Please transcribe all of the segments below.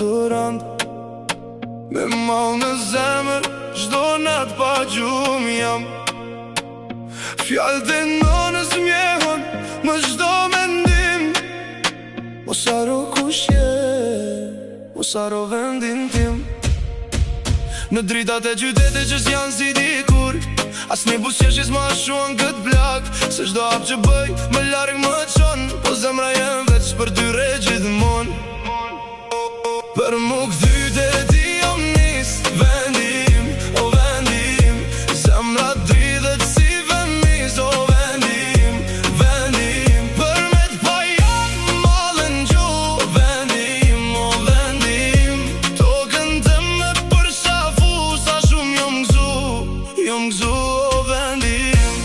të rand. Me mal në zemër, çdo nat pa gjumë jam. Fjallët e nënës mjehon më çdo mendim. Mos haro kush je, mos haro vendin tim. Në dritat e qytetit që s'janë si dikur, as një busqeshis ma shuan këtë blak. Se çdo hap që bëj, më larg më qon, po zemra jem veç për tyre gjithmon. Për mu këthyte ti jam nis, vendim, o vendim. Zemra dridhet si vemis, o vendim, vendim. Për me t'pa jam malën gju, vendim, o vendim. Tokën të me përshafu, sa shumë jom gzu, o vendim.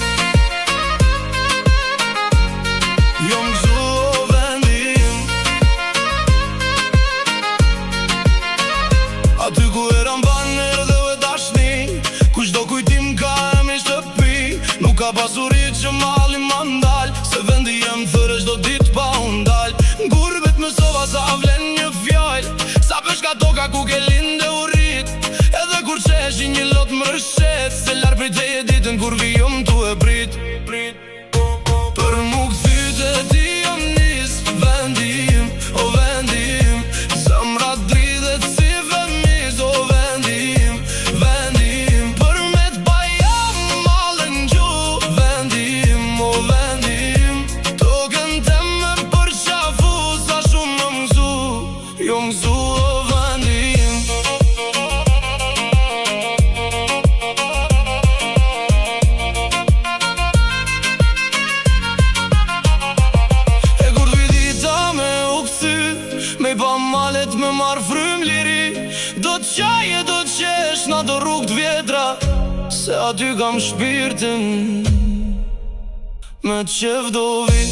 Jom gzu, o vendim. Aty ku era mbaner dhe u e dashni, kushdo kujtim ka e mi shtëpi. Nuk ka pasurit që mali ma ndal, se vendi jem thërë çdo dit pa undal. N'gurbet më sova sa vlen një fjall, sa peshka toka ku ke linde u rrit. Edhe kur qeshi një lot më rëshet, se lar prej teje ditën kur vijom tu e prit. Për mu këthyte ti jam nis, vendim, o vendim. Zemra dridhet si vemis, o vendim, vendim. Për me t'pa jam malën gju, vendim, o vendim. Tokën te me përshafu, sa shumë jom gzu, o vendim. Me pa malet me marrë frym liri, do t'qaje, do t'qesh, na do rrug t'vjetra. Se aty kam shpirtin, me t'qef do vi.